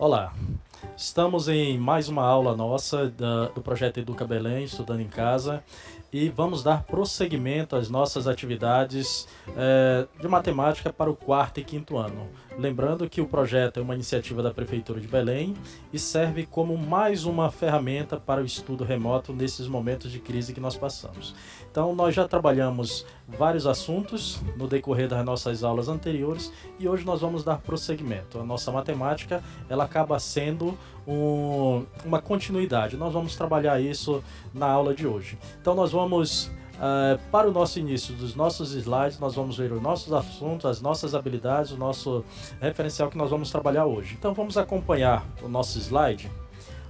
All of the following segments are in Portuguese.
Olá, estamos em mais uma aula nossa do projeto Educa Belém, Estudando em Casa, e vamos dar prosseguimento às nossas atividades de matemática para o quarto e quinto ano. Lembrando que o projeto é uma iniciativa da Prefeitura de Belém e serve como mais uma ferramenta para o estudo remoto nesses momentos de crise que nós passamos. Então, nós já trabalhamos vários assuntos no decorrer das nossas aulas anteriores e hoje nós vamos dar prosseguimento. A nossa matemática ela acaba sendo uma continuidade. Nós vamos trabalhar isso na aula de hoje. Então, nós vamos para o nosso início dos nossos slides, nós vamos ver os nossos assuntos, as nossas habilidades, o nosso referencial que nós vamos trabalhar hoje. Então vamos acompanhar o nosso slide,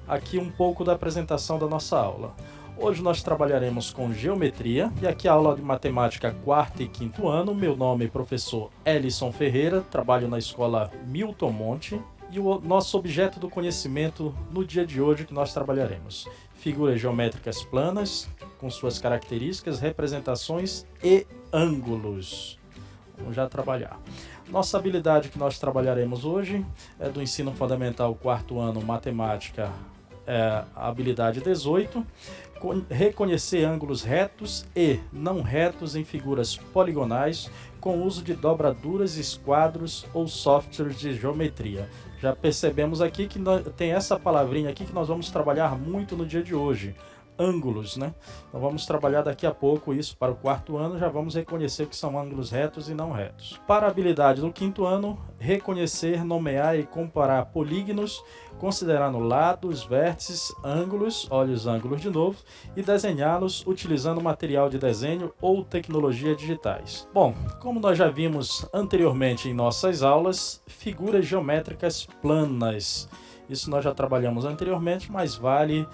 aqui um pouco da apresentação da nossa aula. Hoje nós trabalharemos com geometria, e aqui a aula de matemática quarto e quinto ano. Meu nome é professor Elison Ferreira, trabalho na escola Milton Monte, e o nosso objeto do conhecimento no dia de hoje que nós trabalharemos: figuras geométricas planas, com suas características, representações e ângulos. Vamos já trabalhar. Nossa habilidade que nós trabalharemos hoje é do ensino fundamental quarto ano, matemática, a habilidade 18, reconhecer ângulos retos e não retos em figuras poligonais com uso de dobraduras, esquadros ou softwares de geometria. Já percebemos aqui que tem essa palavrinha aqui que nós vamos trabalhar muito no dia de hoje: ângulos, né? Então vamos trabalhar daqui a pouco isso para o quarto ano, já vamos reconhecer o que são ângulos retos e não retos. Para a habilidade do quinto ano, reconhecer, nomear e comparar polígonos, considerando lados, vértices, ângulos, olha os ângulos de novo, e desenhá-los utilizando material de desenho ou tecnologia digitais. Bom, como nós já vimos anteriormente em nossas aulas, figuras geométricas planas. Isso nós já trabalhamos anteriormente, mas vale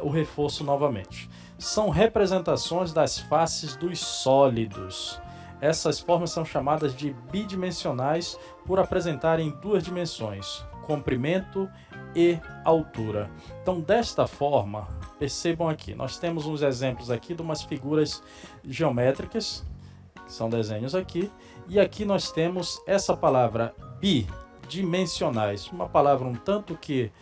o reforço novamente. São representações das faces dos sólidos. Essas formas são chamadas de bidimensionais por apresentarem duas dimensões: comprimento e altura. Então, desta forma, percebam aqui, nós temos uns exemplos aqui de umas figuras geométricas, que são desenhos aqui, e aqui nós temos essa palavra bidimensionais, uma palavra um tanto que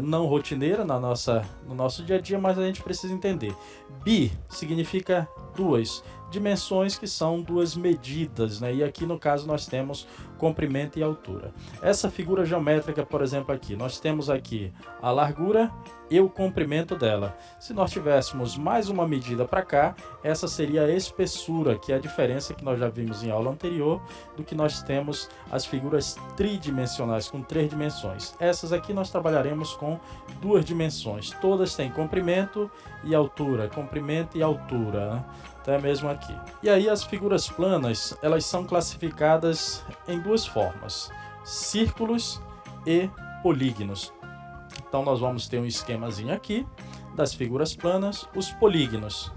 não rotineira no nosso dia a dia, mas a gente precisa entender. Bi significa duas dimensões, que são duas medidas, né? E aqui no caso nós temos comprimento e altura. Essa figura geométrica, por exemplo, aqui nós temos aqui a largura e o comprimento dela. Se nós tivéssemos mais uma medida para cá, essa seria a espessura, que é a diferença que nós já vimos em aula anterior do que nós temos as figuras tridimensionais com três dimensões. Essas aqui nós trabalharemos com duas dimensões. Todas têm comprimento e altura, comprimento e altura, né? Até mesmo aqui. E aí as figuras planas, elas são classificadas em duas formas: círculos e polígonos. Então nós vamos ter um esquemazinho aqui das figuras planas, os polígonos,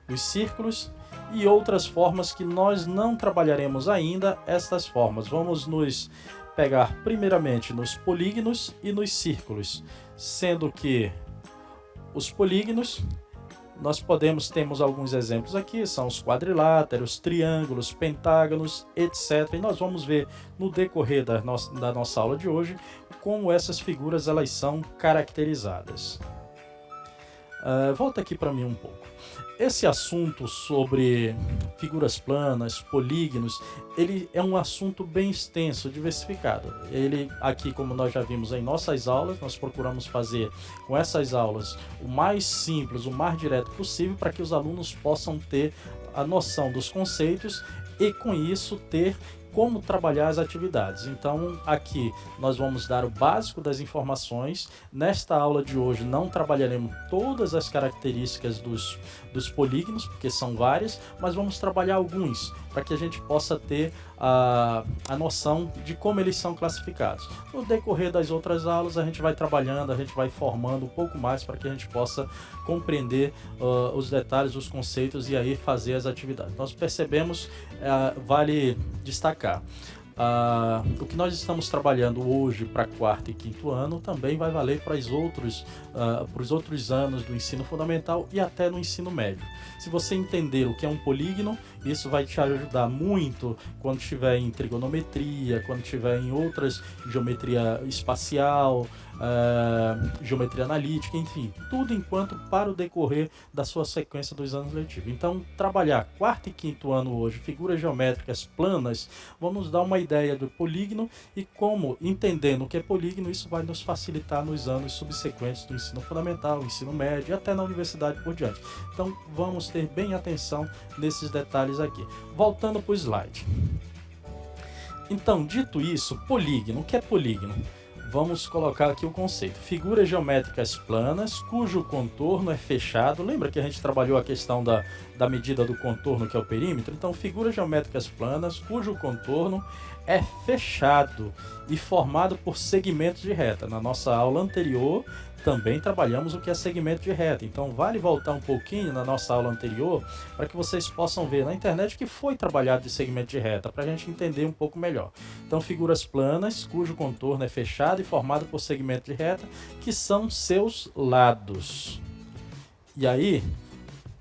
os círculos e outras formas que nós não trabalharemos ainda estas formas. Vamos nos pegar primeiramente nos polígonos e nos círculos, sendo que os polígonos temos alguns exemplos aqui, são os quadriláteros, triângulos, pentágonos, etc. E nós vamos ver no decorrer da nossa aula de hoje como essas figuras elas são caracterizadas. Volta aqui para mim um pouco. Esse assunto sobre figuras planas, polígonos, ele é um assunto bem extenso, diversificado. Ele aqui, como nós já vimos em nossas aulas, nós procuramos fazer com essas aulas o mais simples, o mais direto possível, para que os alunos possam ter a noção dos conceitos e com isso ter como trabalhar as atividades. Então aqui nós vamos dar o básico das informações. Nesta aula de hoje não trabalharemos todas as características dos polígonos, porque são várias, mas vamos trabalhar alguns, para que a gente possa ter a noção de como eles são classificados. No decorrer das outras aulas a gente vai trabalhando, a gente vai formando um pouco mais para que a gente possa compreender os detalhes, os conceitos e aí fazer as atividades. Nós percebemos, vale destacar, o que nós estamos trabalhando hoje para quarto e quinto ano também vai valer para os outros anos do ensino fundamental e até no ensino médio. Se você entender o que é um polígono, isso vai te ajudar muito quando estiver em trigonometria, quando estiver em outras, geometria espacial, geometria analítica, enfim, tudo enquanto para o decorrer da sua sequência dos anos letivos. Então, trabalhar quarto e quinto ano hoje, figuras geométricas planas, vamos dar uma ideia do polígono e como, entendendo o que é polígono, isso vai nos facilitar nos anos subsequentes do ensino fundamental, ensino médio e até na universidade por diante. Então, vamos ter bem atenção nesses detalhes aqui. Voltando para o slide. Então, dito isso, polígono, o que é polígono? Vamos colocar aqui o conceito. Figuras geométricas planas, cujo contorno é fechado. Lembra que a gente trabalhou a questão da medida do contorno, que é o perímetro? Então, figuras geométricas planas, cujo contorno é fechado e formado por segmentos de reta. Na nossa aula anterior, também trabalhamos o que é segmento de reta. Então, vale voltar um pouquinho na nossa aula anterior para que vocês possam ver na internet o que foi trabalhado de segmento de reta, para a gente entender um pouco melhor. Então, figuras planas, cujo contorno é fechado e formado por segmento de reta, que são seus lados. E aí,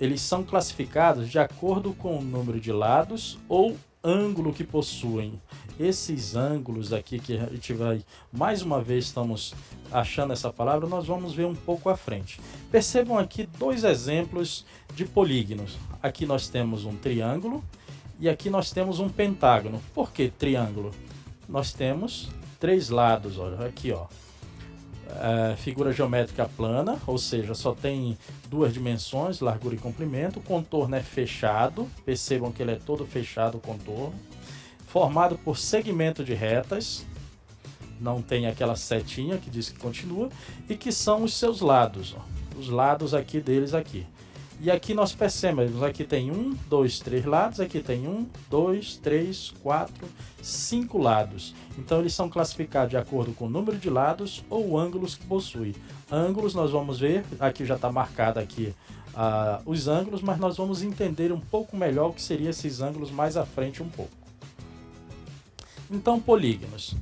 eles são classificados de acordo com o número de lados ou ângulo que possuem. Esses ângulos aqui que a gente vai, mais uma vez estamos achando essa palavra, nós vamos ver um pouco à frente. Percebam aqui dois exemplos de polígonos. Aqui nós temos um triângulo e aqui nós temos um pentágono. Por que triângulo? Nós temos três lados, olha, aqui ó. Figura geométrica plana, ou seja, só tem duas dimensões, largura e comprimento. O contorno é fechado, percebam que ele é todo fechado o contorno. Formado por segmento de retas, não tem aquela setinha que diz que continua, e que são os seus lados, ó, os lados aqui deles aqui. E aqui nós percebemos, aqui tem 1, 2, 3 lados, aqui tem 1, 2, 3, 4, 5 lados. Então eles são classificados de acordo com o número de lados ou ângulos que possui. Ângulos nós vamos ver, aqui já está marcado aqui os ângulos, mas nós vamos entender um pouco melhor o que seriam esses ângulos mais à frente um pouco. Então, polígonos.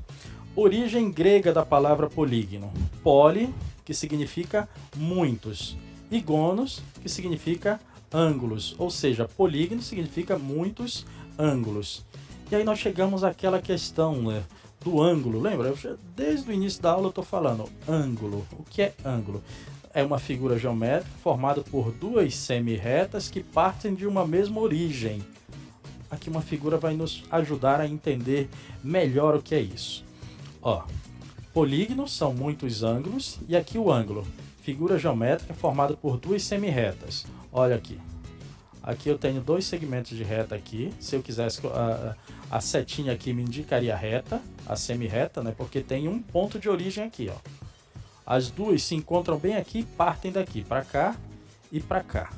Origem grega da palavra polígono. Poli, que significa muitos, e gonos, que significa ângulos. Ou seja, polígono significa muitos ângulos. E aí nós chegamos àquela questão, né, do ângulo. Lembra? Desde o início da aula eu estou falando ângulo. O que é ângulo? É uma figura geométrica formada por duas semi-retas que partem de uma mesma origem. Aqui uma figura vai nos ajudar a entender melhor o que é isso. Ó, polígonos são muitos ângulos e aqui o ângulo. Figura geométrica formada por duas semi-retas. Olha aqui. Aqui eu tenho dois segmentos de reta aqui. Se eu quisesse, a setinha aqui me indicaria a reta, a semi-reta, né? Porque tem um ponto de origem aqui, ó. As duas se encontram bem aqui e partem daqui para cá e para cá.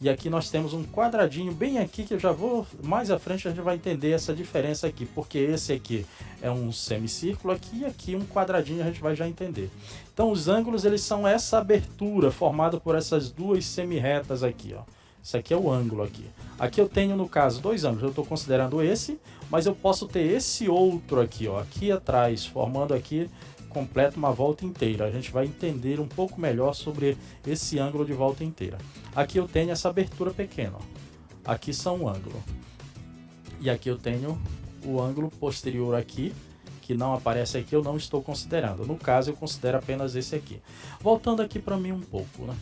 E aqui nós temos um quadradinho bem aqui que eu já vou, mais à frente a gente vai entender essa diferença aqui, porque esse aqui é um semicírculo aqui e aqui um quadradinho a gente vai já entender. Então os ângulos eles são essa abertura formada por essas duas semi-retas aqui, ó. Isso aqui é o ângulo aqui. Aqui eu tenho no caso dois ângulos, eu estou considerando esse, mas eu posso ter esse outro aqui, ó, aqui atrás, formando aqui completa uma volta inteira. A gente vai entender um pouco melhor sobre esse ângulo de volta inteira. Aqui eu tenho essa abertura pequena, ó. Aqui são um ângulo. E aqui eu tenho o ângulo posterior aqui, que não aparece aqui, eu não estou considerando. No caso, eu considero apenas esse aqui. Voltando aqui para mim um pouco, né?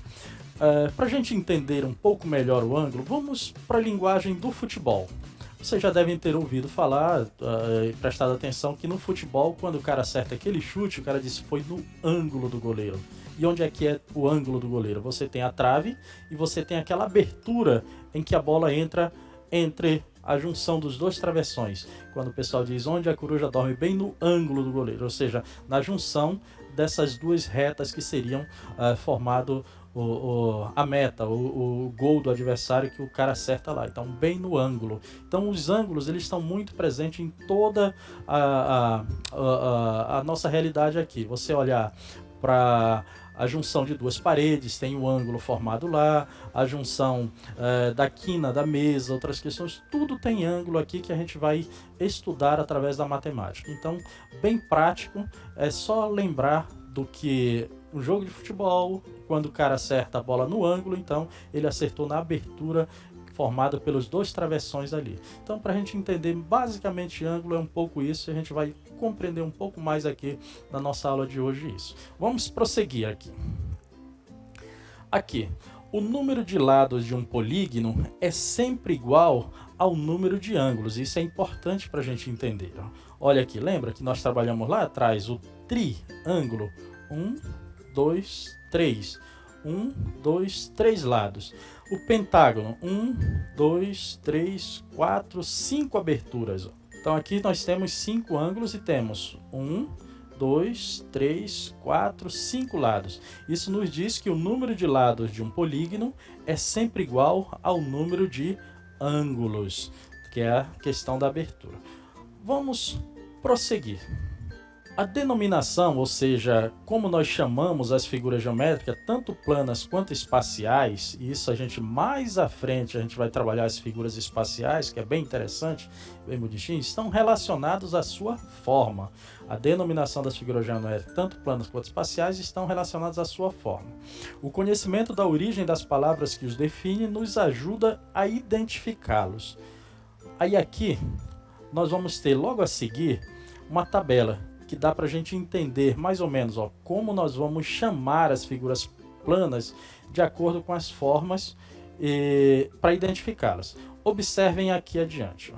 Para a gente entender um pouco melhor o ângulo, vamos para a linguagem do futebol. Vocês já devem ter ouvido falar, prestado atenção, que no futebol, quando o cara acerta aquele chute, o cara diz que foi no ângulo do goleiro. E onde é que é o ângulo do goleiro? Você tem a trave e você tem aquela abertura em que a bola entra entre a junção dos dois travessões. Quando o pessoal diz onde a coruja dorme, bem no ângulo do goleiro. Ou seja, na junção dessas duas retas que seriam formado a meta, o gol do adversário que o cara acerta lá. Então, bem no ângulo. Então, os ângulos eles estão muito presentes em toda a nossa realidade aqui. Você olhar para a junção de duas paredes tem o ângulo formado lá, a junção da quina da mesa, outras questões, tudo tem ângulo aqui que a gente vai estudar através da matemática. Então, bem prático, é só lembrar do que um jogo de futebol, quando o cara acerta a bola no ângulo, então ele acertou na abertura formada pelos dois travessões ali. Então, para a gente entender basicamente ângulo é um pouco isso, a gente vai compreender um pouco mais aqui na nossa aula de hoje isso. Vamos prosseguir aqui. Aqui, o número de lados de um polígono é sempre igual ao número de ângulos. Isso é importante para a gente entender. Olha aqui, lembra que nós trabalhamos lá atrás o triângulo? 1, 2, 3. 1, 2, 3 lados. O pentágono, 1, 2, 3, 4, 5 aberturas. Então aqui nós temos 5 ângulos e temos 1, 2, 3, 4, 5 lados. Isso nos diz que o número de lados de um polígono é sempre igual ao número de ângulos, que é a questão da abertura. Vamos prosseguir. A denominação, ou seja, como nós chamamos as figuras geométricas, tanto planas quanto espaciais, e isso a gente mais à frente a gente vai trabalhar as figuras espaciais, que é bem interessante, bem bonitinho, estão relacionados à sua forma. A denominação das figuras geométricas, tanto planas quanto espaciais, estão relacionadas à sua forma. O conhecimento da origem das palavras que os definem nos ajuda a identificá-los. Aí aqui, nós vamos ter logo a seguir uma tabela que dá para a gente entender mais ou menos como nós vamos chamar as figuras planas de acordo com as formas para identificá-las. Observem aqui adiante.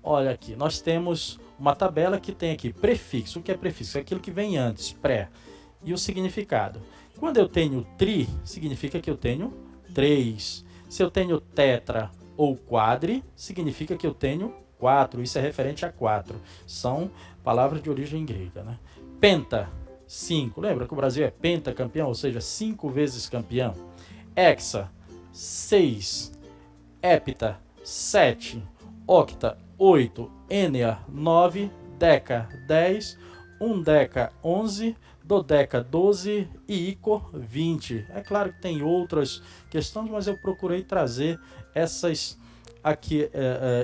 Olha aqui, nós temos uma tabela que tem aqui prefixo. O que é prefixo? É aquilo que vem antes, pré. E o significado. Quando eu tenho tri, significa que eu tenho 3. Se eu tenho tetra ou quadri, significa que eu tenho 4. Isso é referente a 4. São palavras de origem grega, né? Penta, 5. Lembra que o Brasil é pentacampeão, ou seja, 5 vezes campeão. Hexa, 6. Hepta, 7. Octa, 8. Ênea, 9. Deca, 10. Undeca, 11. Dodeca, 12. E ícor, 20. É claro que tem outras questões, mas eu procurei trazer essas aqui,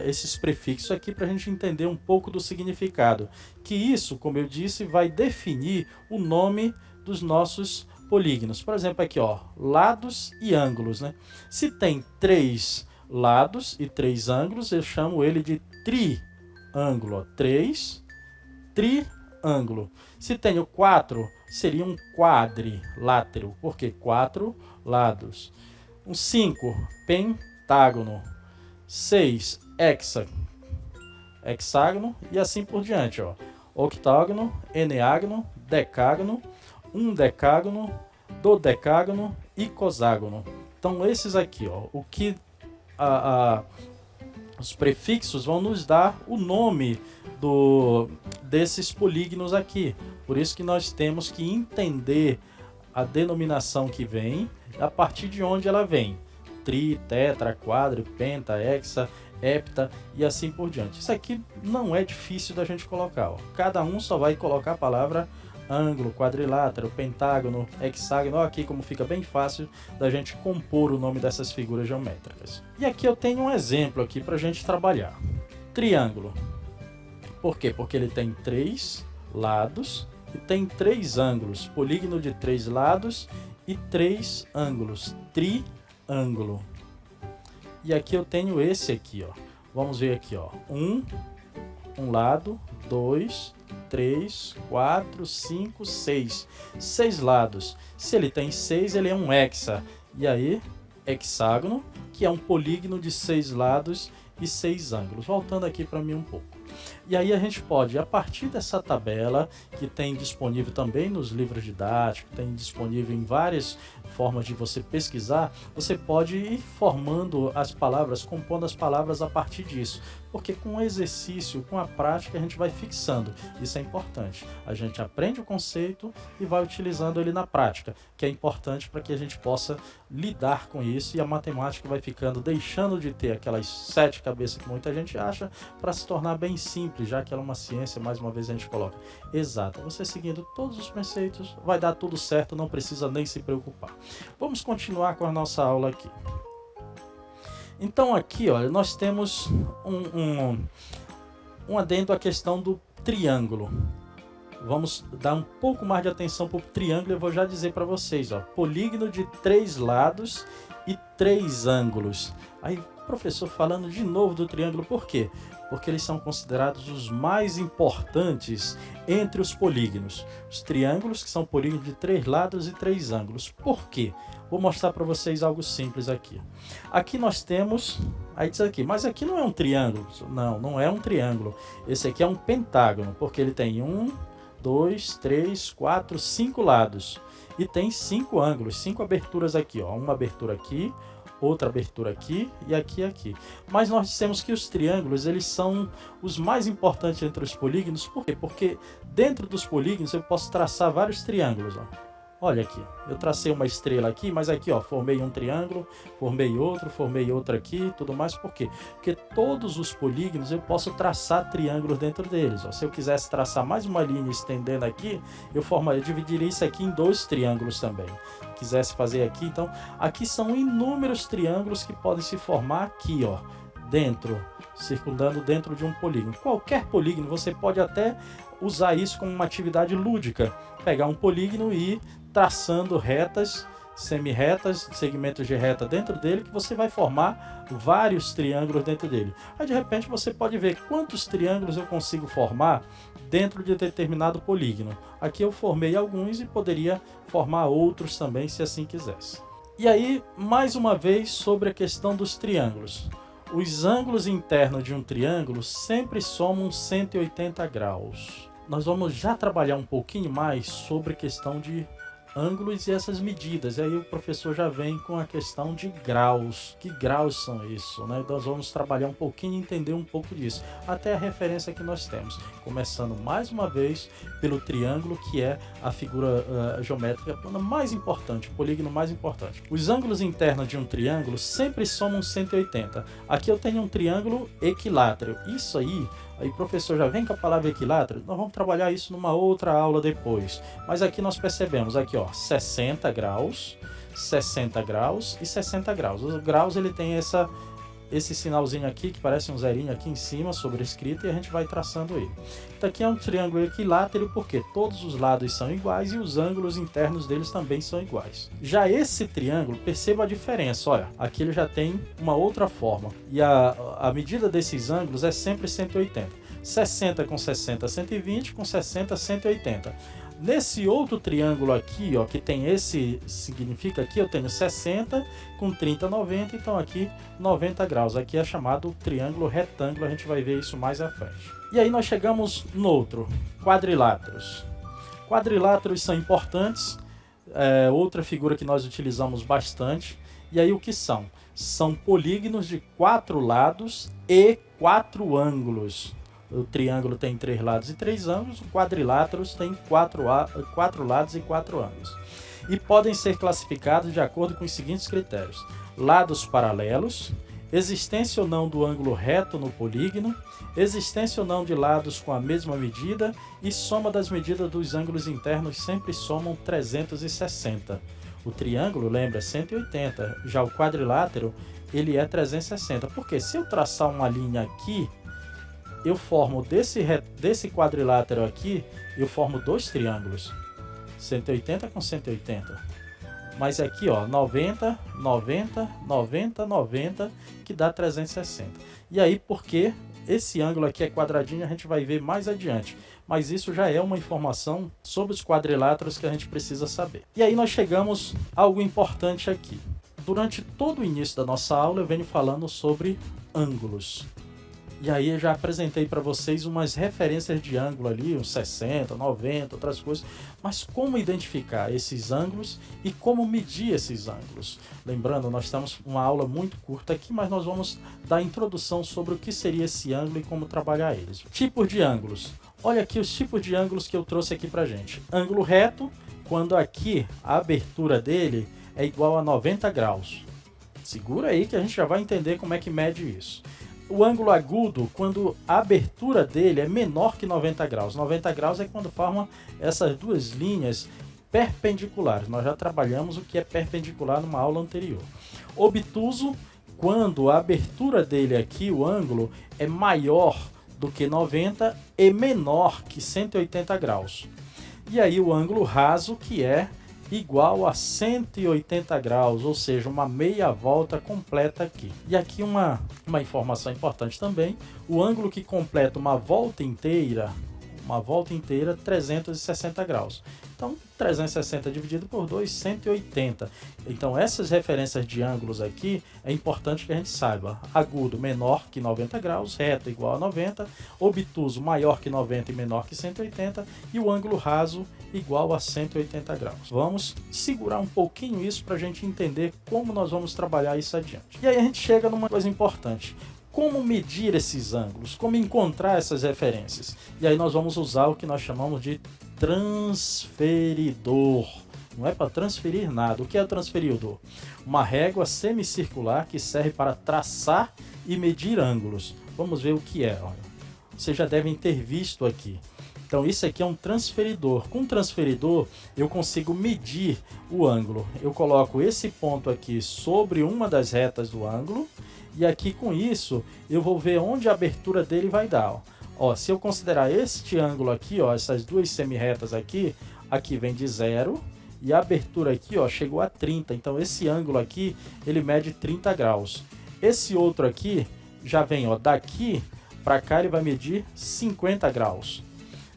esses prefixos aqui para a gente entender um pouco do significado. Que isso, como eu disse, vai definir o nome dos nossos polígonos. Por exemplo, aqui, lados e ângulos, né? Se tem 3 lados e 3 ângulos, eu chamo ele de triângulo. 3, triângulo. Se tenho 4, seria um quadrilátero, porque 4 lados. Um 5, pentágono. 6, hexágono e assim por diante. Octágono, eneágono, decágono, undecágono, dodecágono e coságono. Então esses aqui, o que os prefixos vão nos dar o nome desses polígonos aqui. Por isso que nós temos que entender a denominação que vem, a partir de onde ela vem. Tri, tetra, quadri, penta, hexa, hepta e assim por diante. Isso aqui não é difícil da gente colocar. Cada um só vai colocar a palavra ângulo, quadrilátero, pentágono, hexágono. Aqui como fica bem fácil da gente compor o nome dessas figuras geométricas. E aqui eu tenho um exemplo aqui para a gente trabalhar. Triângulo. Por quê? Porque ele tem 3 lados e tem 3 ângulos. Polígono de 3 lados e 3 ângulos. Triângulo. E aqui eu tenho esse aqui, Vamos ver aqui, um lado, 2, 3, 4, 5, 6. 6 lados. Se ele tem 6, ele é um hexa. E aí, hexágono, que é um polígono de 6 lados e 6 ângulos. Voltando aqui para mim um pouco. E aí a gente pode, a partir dessa tabela, que tem disponível também nos livros didáticos, tem disponível em várias formas de você pesquisar, você pode ir formando as palavras, compondo as palavras a partir disso. Porque com o exercício, com a prática, a gente vai fixando. Isso é importante. A gente aprende o conceito e vai utilizando ele na prática, que é importante para que a gente possa lidar com isso e a matemática vai ficando, deixando de ter aquelas 7 cabeças que muita gente acha, para se tornar bem bem simples, já que ela é uma ciência, mais uma vez a gente coloca, exata. Você seguindo todos os preceitos, vai dar tudo certo, não precisa nem se preocupar. Vamos continuar com a nossa aula aqui. Então aqui, olha, nós temos um adendo à questão do triângulo. Vamos dar um pouco mais de atenção para o triângulo. Eu vou já dizer para vocês, ó, polígono de 3 lados e 3 ângulos. Aí, professor, falando de novo do triângulo, por quê? Porque eles são considerados os mais importantes entre os polígonos. Os triângulos, que são polígonos de 3 lados e 3 ângulos. Por quê? Vou mostrar para vocês algo simples aqui. Aqui nós temos, aí diz aqui, mas aqui não é um triângulo. Não, não é um triângulo. Esse aqui é um pentágono, porque ele tem 1, 2, 3, 4, 5 lados. E tem 5 ângulos, 5 aberturas aqui, ó. Uma abertura aqui, outra abertura aqui e aqui e aqui. Mas nós dissemos que os triângulos, eles são os mais importantes entre os polígonos. Por quê? Porque dentro dos polígonos eu posso traçar vários triângulos, ó. Olha aqui, eu tracei uma estrela aqui, mas aqui, ó, formei um triângulo, formei outro aqui, tudo mais. Por quê? Porque todos os polígonos eu posso traçar triângulos dentro deles, ó. Se eu quisesse traçar mais uma linha estendendo aqui, eu dividiria isso aqui em 2 triângulos também. Quisesse fazer aqui, então, aqui são inúmeros triângulos que podem se formar aqui, ó, dentro, circundando dentro de um polígono. Qualquer polígono, você pode até usar isso como uma atividade lúdica, pegar um polígono e ir traçando retas, semi-retas, segmentos de reta dentro dele, que você vai formar vários triângulos dentro dele. Aí de repente você pode ver quantos triângulos eu consigo formar dentro de determinado polígono. Aqui eu formei alguns e poderia formar outros também, se assim quisesse. E aí, mais uma vez, sobre a questão dos triângulos. Os ângulos internos de um triângulo sempre somam 180 graus. Nós vamos já trabalhar um pouquinho mais sobre a questão de ângulos e essas medidas. E aí o professor já vem com a questão de graus. Que graus são isso, né? Nós vamos trabalhar um pouquinho e entender um pouco disso. Até a referência que nós temos. Começando mais uma vez pelo triângulo, que é a figura geométrica mais importante, o polígono mais importante. Os ângulos internos de um triângulo sempre somam 180. Aqui eu tenho um triângulo equilátero. Isso aí, professor, já vem com a palavra equilátero? Nós vamos trabalhar isso numa outra aula depois. Mas aqui nós percebemos, aqui ó, 60 graus, 60 graus e 60 graus. Os graus, ele tem esse sinalzinho aqui, que parece um zerinho aqui em cima, sobrescrito, e a gente vai traçando ele. Então aqui é um triângulo equilátero, porque todos os lados são iguais e os ângulos internos deles também são iguais. Já esse triângulo, perceba a diferença, olha, aqui ele já tem uma outra forma, e a medida desses ângulos é sempre 180. 60 com 60, 120, com 60, 180. Nesse outro triângulo aqui, ó, que tem esse, significa aqui, eu tenho 60 com 30, 90, então aqui 90 graus. Aqui é chamado triângulo retângulo, a gente vai ver isso mais à frente. E aí nós chegamos no outro, quadriláteros. Quadriláteros são importantes, outra figura que nós utilizamos bastante. E aí o que são? São polígonos de 4 lados e 4 ângulos. O triângulo tem 3 lados e 3 ângulos, o quadrilátero tem 4 lados e 4 ângulos. E podem ser classificados de acordo com os seguintes critérios: lados paralelos, existência ou não do ângulo reto no polígono, existência ou não de lados com a mesma medida e soma das medidas dos ângulos internos sempre somam 360. O triângulo, lembra, 180, já o quadrilátero, ele é 360. Porque se eu traçar uma linha aqui, eu formo desse quadrilátero aqui, eu formo 2 triângulos, 180 com 180. Mas aqui, ó, 90, 90, 90, 90, que dá 360. E aí, porque esse ângulo aqui é quadradinho, a gente vai ver mais adiante. Mas isso já é uma informação sobre os quadriláteros que a gente precisa saber. E aí nós chegamos a algo importante aqui. Durante todo o início da nossa aula, eu venho falando sobre ângulos. E aí eu já apresentei para vocês umas referências de ângulo ali, uns 60, 90, outras coisas. Mas como identificar esses ângulos e como medir esses ângulos? Lembrando, nós estamos uma aula muito curta aqui, mas nós vamos dar introdução sobre o que seria esse ângulo e como trabalhar eles. Tipos de ângulos. Olha aqui os tipos de ângulos que eu trouxe aqui para gente. Ângulo reto, quando aqui a abertura dele é igual a 90 graus. Segura aí que a gente já vai entender como é que mede isso. O ângulo agudo, quando a abertura dele é menor que 90 graus. 90 graus é quando forma essas duas linhas perpendiculares. Nós já trabalhamos o que é perpendicular numa aula anterior. Obtuso, quando a abertura dele aqui, o ângulo, é maior do que 90 e menor que 180 graus. E aí o ângulo raso, que é igual a 180 graus, ou seja, uma meia volta completa aqui. E aqui uma informação importante também, o ângulo que completa uma volta inteira, 360 graus. Então, 360 dividido por 2, 180. Então, essas referências de ângulos aqui, é importante que a gente saiba. Agudo menor que 90 graus, reto igual a 90, obtuso maior que 90 e menor que 180, e o ângulo raso igual a 180 graus. Vamos segurar um pouquinho isso para a gente entender como nós vamos trabalhar isso adiante. E aí a gente chega numa coisa importante. Como medir esses ângulos? Como encontrar essas referências? E aí nós vamos usar o que nós chamamos de transferidor. Não é para transferir nada. O que é o transferidor? Uma régua semicircular que serve para traçar e medir ângulos. Vamos ver o que é. Olha. Vocês já devem ter visto aqui. Então isso aqui é um transferidor. Com o transferidor eu consigo medir o ângulo. Eu coloco esse ponto aqui sobre uma das retas do ângulo. E aqui com isso eu vou ver onde a abertura dele vai dar. Ó, se eu considerar este ângulo aqui, ó, essas duas semirretas aqui, aqui vem de 0 e a abertura aqui, ó, chegou a 30. Então esse ângulo aqui ele mede 30 graus. Esse outro aqui já vem, ó, daqui para cá ele vai medir 50 graus.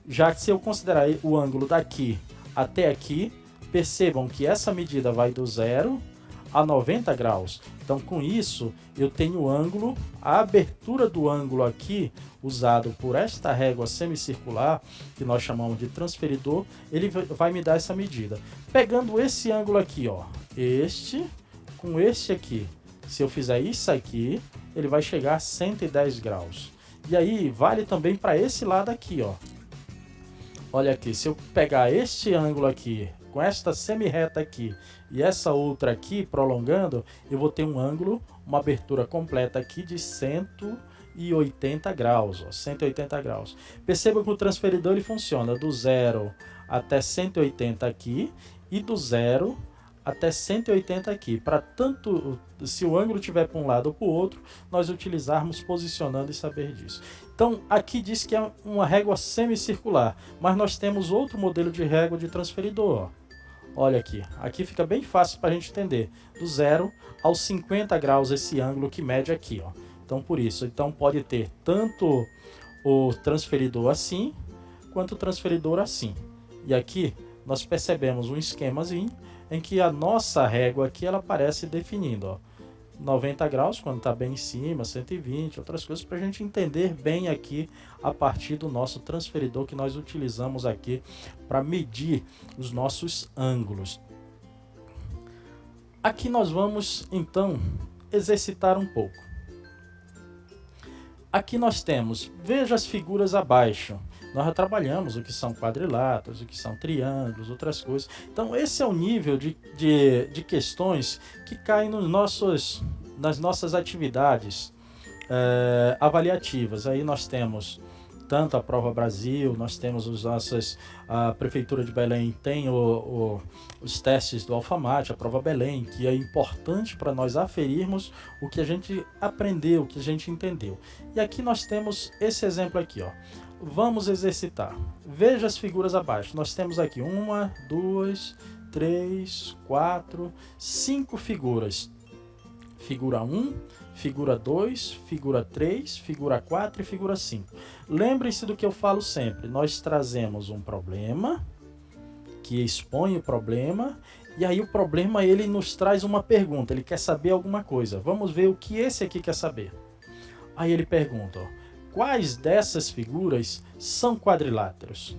Já que se eu considerar o ângulo daqui até aqui, percebam que essa medida vai do 0 a 90 graus. Então com isso eu tenho o ângulo, a abertura do ângulo aqui, usado por esta régua semicircular, que nós chamamos de transferidor, ele vai me dar essa medida. Pegando esse ângulo aqui, ó, este com este aqui, se eu fizer isso aqui, ele vai chegar a 110 graus. E aí vale também para esse lado aqui, ó. Olha aqui, se eu pegar este ângulo aqui, com esta semirreta aqui e essa outra aqui prolongando, eu vou ter um ângulo, uma abertura completa aqui de 180 graus, ó, 180 graus. Perceba que o transferidor ele funciona do 0 até 180 aqui e do 0 até 180 aqui. Para tanto, se o ângulo estiver para um lado ou para o outro, nós utilizarmos posicionando e saber disso. Então, aqui diz que é uma régua semicircular, mas nós temos outro modelo de régua de transferidor, ó. Olha aqui, aqui fica bem fácil para a gente entender, do 0 aos 50 graus esse ângulo que mede aqui, ó. Então por isso, então pode ter tanto o transferidor assim, quanto o transferidor assim. E aqui nós percebemos um esquemazinho em que a nossa régua aqui ela aparece definindo, ó, 90 graus quando está bem em cima, 120, outras coisas, para a gente entender bem aqui a partir do nosso transferidor que nós utilizamos aqui para medir os nossos ângulos. Aqui nós vamos então exercitar um pouco. Aqui nós temos, veja as figuras abaixo. Nós já trabalhamos o que são quadriláteros, o que são triângulos, outras coisas. Então esse é o nível de questões que caem nas nossas atividades avaliativas. Aí nós temos tanto a Prova Brasil, nós temos a Prefeitura de Belém tem os testes do Alfamate, a Prova Belém, que é importante para nós aferirmos o que a gente aprendeu, o que a gente entendeu. E aqui nós temos esse exemplo aqui, ó. Vamos exercitar. Veja as figuras abaixo. Nós temos aqui 1, 2, 3, 4, 5 figuras. Figura 1, figura 2, figura 3, figura 4 e figura 5. Lembre-se do que eu falo sempre. Nós trazemos um problema, que expõe o problema, e aí o problema ele nos traz uma pergunta. Ele quer saber alguma coisa. Vamos ver o que esse aqui quer saber. Aí ele pergunta, ó, quais dessas figuras são quadriláteros?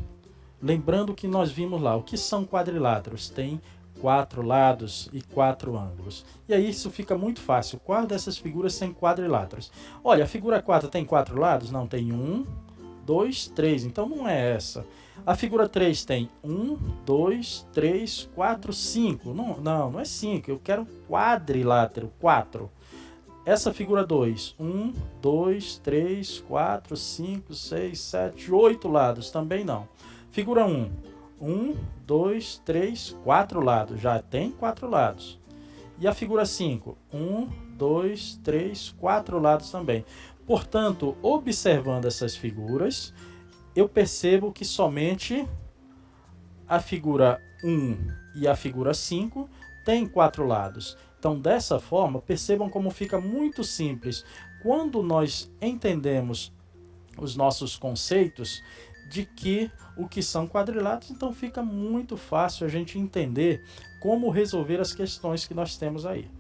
Lembrando que nós vimos lá, o que são quadriláteros? Tem 4 lados e 4 ângulos. E aí isso fica muito fácil. Qual dessas figuras são quadriláteros? Olha, a figura 4 tem 4 lados? Não, tem 1, 2, 3. Então não é essa. A figura 3 tem 1, 2, 3, 4, 5. Não é 5. Eu quero quadrilátero, 4. Essa figura 2, 1, 2, 3, 4, 5, 6, 7, 8 lados, também não. Figura 1, 1, 2, 3, 4 lados, já tem 4 lados. E a figura 5, 1, 2, 3, 4 lados também. Portanto, observando essas figuras, eu percebo que somente a figura 1 e a figura 5 têm 4 lados. Então, dessa forma, percebam como fica muito simples. Quando nós entendemos os nossos conceitos de o que são quadriláteros, então fica muito fácil a gente entender como resolver as questões que nós temos aí.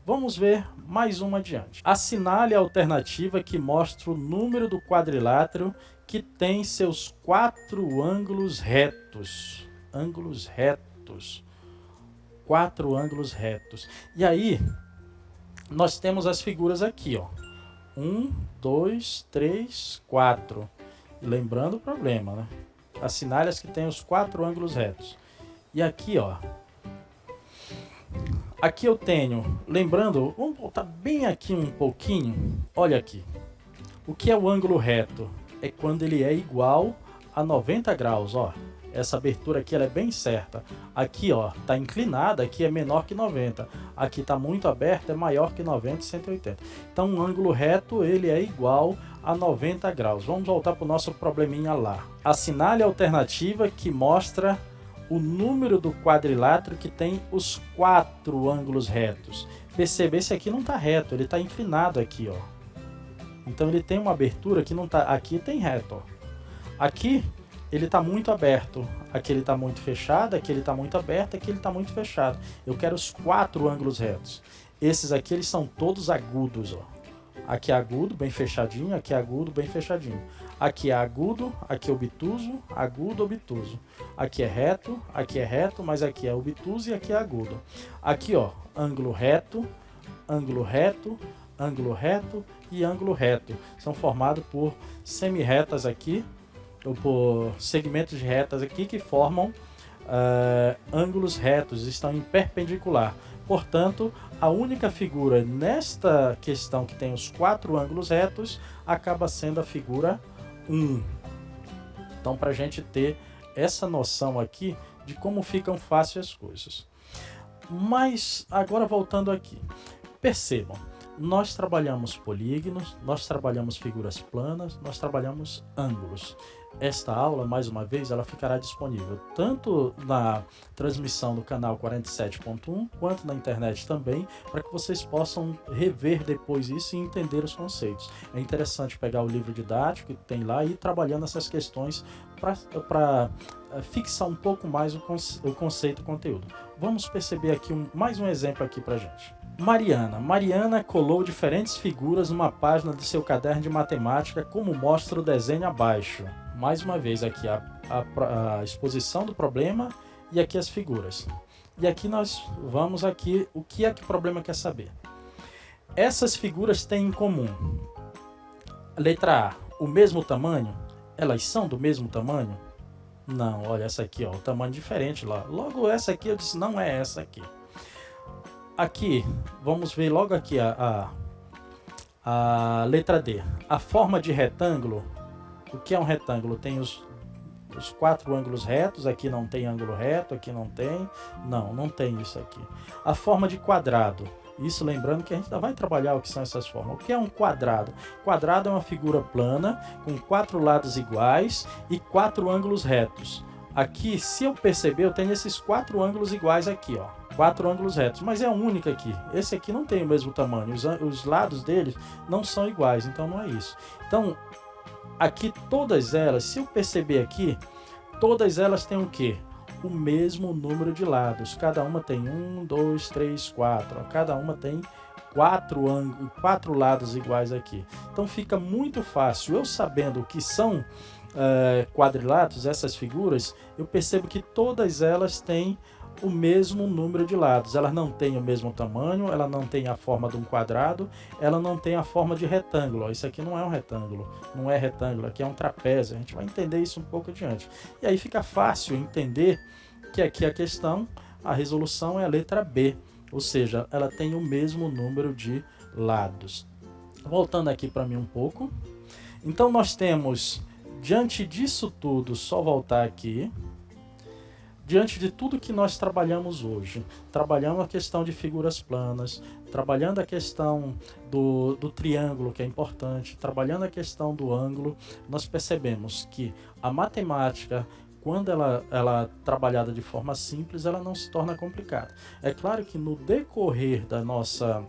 Vamos ver mais uma adiante. Assinale a alternativa que mostra o número do quadrilátero que tem seus 4 ângulos retos. Ângulos retos. 4 ângulos retos. E aí, nós temos as figuras aqui, ó. 1, 2, 3, 4. E lembrando o problema, né? Assinale as que têm os 4 ângulos retos. E aqui, ó. Aqui eu tenho, lembrando, vamos voltar bem aqui um pouquinho. Olha aqui. O que é o ângulo reto? É quando ele é igual a 90 graus, ó. Essa abertura aqui ela é bem certa. Aqui, ó, tá inclinada, aqui é menor que 90. Aqui tá muito aberto, é maior que 90 e 180. Então, um ângulo reto, ele é igual a 90 graus. Vamos voltar para o nosso probleminha lá. Assinale a alternativa que mostra o número do quadrilátero que tem os 4 ângulos retos. Perceba, esse aqui não tá reto, ele tá inclinado aqui, ó. Então, ele tem uma abertura que não tá... Aqui tem reto, ó. Aqui ele está muito aberto, aqui ele está muito fechado, aqui ele está muito aberto, aqui ele está muito fechado. Eu quero os 4 ângulos retos. Esses aqui eles são todos agudos, ó. Aqui é agudo, bem fechadinho, aqui é agudo, bem fechadinho. Aqui é agudo, aqui é obtuso, agudo, obtuso. Aqui é reto, mas aqui é obtuso e aqui é agudo. Aqui, ó, ângulo reto, ângulo reto, ângulo reto e ângulo reto. São formados por semi-retas aqui, ou por segmentos de retas aqui que formam ângulos retos, estão em perpendicular. Portanto, a única figura nesta questão que tem os 4 ângulos retos acaba sendo a figura 1. Então, para a gente ter essa noção aqui de como ficam fáceis as coisas. Mas, agora voltando aqui, percebam, nós trabalhamos polígonos, nós trabalhamos figuras planas, nós trabalhamos ângulos. Esta aula, mais uma vez, ela ficará disponível tanto na transmissão do canal 47.1, quanto na internet também, para que vocês possam rever depois isso e entender os conceitos. É interessante pegar o livro didático que tem lá e ir trabalhando essas questões para fixar um pouco mais o conceito e o conteúdo. Vamos perceber aqui mais um exemplo aqui para gente. Mariana colou diferentes figuras numa página do seu caderno de matemática, como mostra o desenho abaixo. Mais uma vez aqui a exposição do problema e aqui as figuras. E aqui nós vamos aqui, o que é que o problema quer saber? Essas figuras têm em comum. Letra A, o mesmo tamanho? Elas são do mesmo tamanho? Não, olha essa aqui, ó, o tamanho diferente lá. Logo essa aqui eu disse, não é essa aqui. Aqui, vamos ver logo aqui a letra D. A forma de retângulo, o que é um retângulo? Tem os 4 ângulos retos, aqui não tem ângulo reto, aqui não tem. Não tem isso aqui. A forma de quadrado, isso lembrando que a gente ainda vai trabalhar o que são essas formas. O que é um quadrado? Quadrado é uma figura plana, com 4 lados iguais e 4 ângulos retos. Aqui, se eu perceber, eu tenho esses 4 ângulos iguais aqui, ó. 4 ângulos retos, mas é a única aqui. Esse aqui não tem o mesmo tamanho, os lados deles não são iguais, então não é isso. Então, aqui todas elas, se eu perceber aqui, todas elas têm o quê? O mesmo número de lados. Cada uma tem 1, 2, 3, 4. Cada uma tem 4 lados iguais aqui. Então fica muito fácil. Eu sabendo o que são quadriláteros, essas figuras, eu percebo que todas elas têm o mesmo número de lados. Elas não têm o mesmo tamanho, ela não tem a forma de um quadrado, ela não tem a forma de retângulo. Ó, isso aqui não é um retângulo, não é retângulo, aqui é um trapézio. A gente vai entender isso um pouco adiante. E aí fica fácil entender que aqui a questão, a resolução é a letra B, ou seja, ela tem o mesmo número de lados. Voltando aqui para mim um pouco. Então nós temos, diante disso tudo, só voltar aqui, diante de tudo que nós trabalhamos hoje, trabalhando a questão de figuras planas, trabalhando a questão do triângulo, que é importante, trabalhando a questão do ângulo, nós percebemos que a matemática, quando ela é trabalhada de forma simples, ela não se torna complicada. É claro que no decorrer da nossa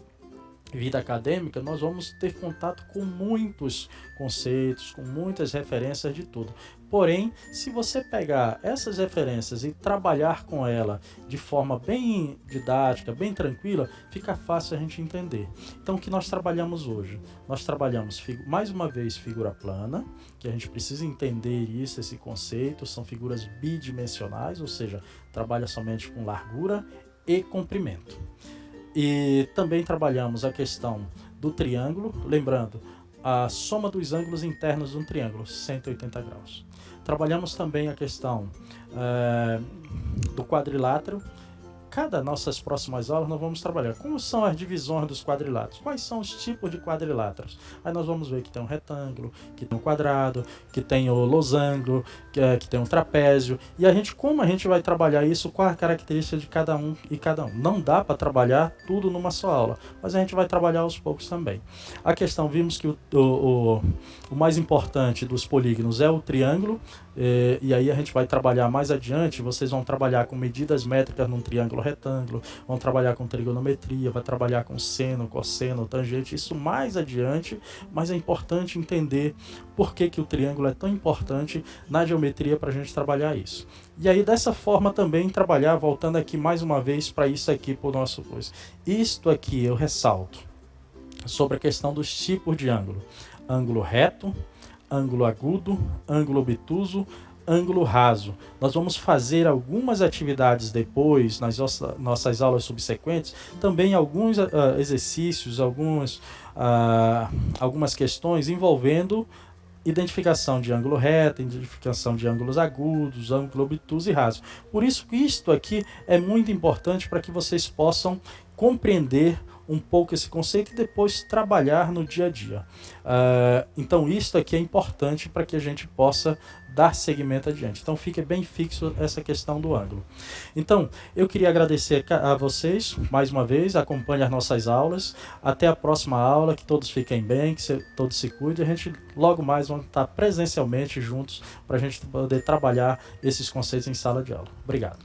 vida acadêmica, nós vamos ter contato com muitos conceitos, com muitas referências de tudo. Porém, se você pegar essas referências e trabalhar com ela de forma bem didática, bem tranquila, fica fácil a gente entender. Então, o que nós trabalhamos hoje? Nós trabalhamos, mais uma vez, figura plana, que a gente precisa entender isso, esse conceito, são figuras bidimensionais, ou seja, trabalha somente com largura e comprimento. E também trabalhamos a questão do triângulo, lembrando, a soma dos ângulos internos de um triângulo, 180 graus. Trabalhamos também a questão do quadrilátero. Cada nossas próximas aulas nós vamos trabalhar como são as divisões dos quadriláteros, quais são os tipos de quadriláteros. Aí nós vamos ver que tem um retângulo, que tem um quadrado, que tem o losango, que tem um trapézio. E como a gente vai trabalhar isso, qual a característica de cada um e cada um. Não dá para trabalhar tudo numa só aula, mas a gente vai trabalhar aos poucos também. A questão, vimos que o mais importante dos polígonos é o triângulo, e aí a gente vai trabalhar mais adiante, vocês vão trabalhar com medidas métricas num triângulo retângulo, vão trabalhar com trigonometria, vai trabalhar com seno, cosseno, tangente, isso mais adiante, mas é importante entender por que o triângulo é tão importante na geometria para a gente trabalhar isso. E aí dessa forma também trabalhar, voltando aqui mais uma vez para isso aqui, para o nosso curso. Isto aqui eu ressalto sobre a questão dos tipos de ângulo. Ângulo reto, ângulo agudo, ângulo obtuso, ângulo raso. Nós vamos fazer algumas atividades depois, nas nossas aulas subsequentes, também alguns exercícios, algumas questões envolvendo identificação de ângulo reto, identificação de ângulos agudos, ângulo obtuso e raso. Por isso que isto aqui é muito importante para que vocês possam compreender um pouco esse conceito e depois trabalhar no dia a dia. Então isso aqui é importante para que a gente possa dar seguimento adiante. Então fique bem fixo essa questão do ângulo. Então eu queria agradecer a vocês mais uma vez, acompanhe as nossas aulas, até a próxima aula, que todos fiquem bem, que todos se cuidem, a gente logo mais vamos estar presencialmente juntos para a gente poder trabalhar esses conceitos em sala de aula. Obrigado.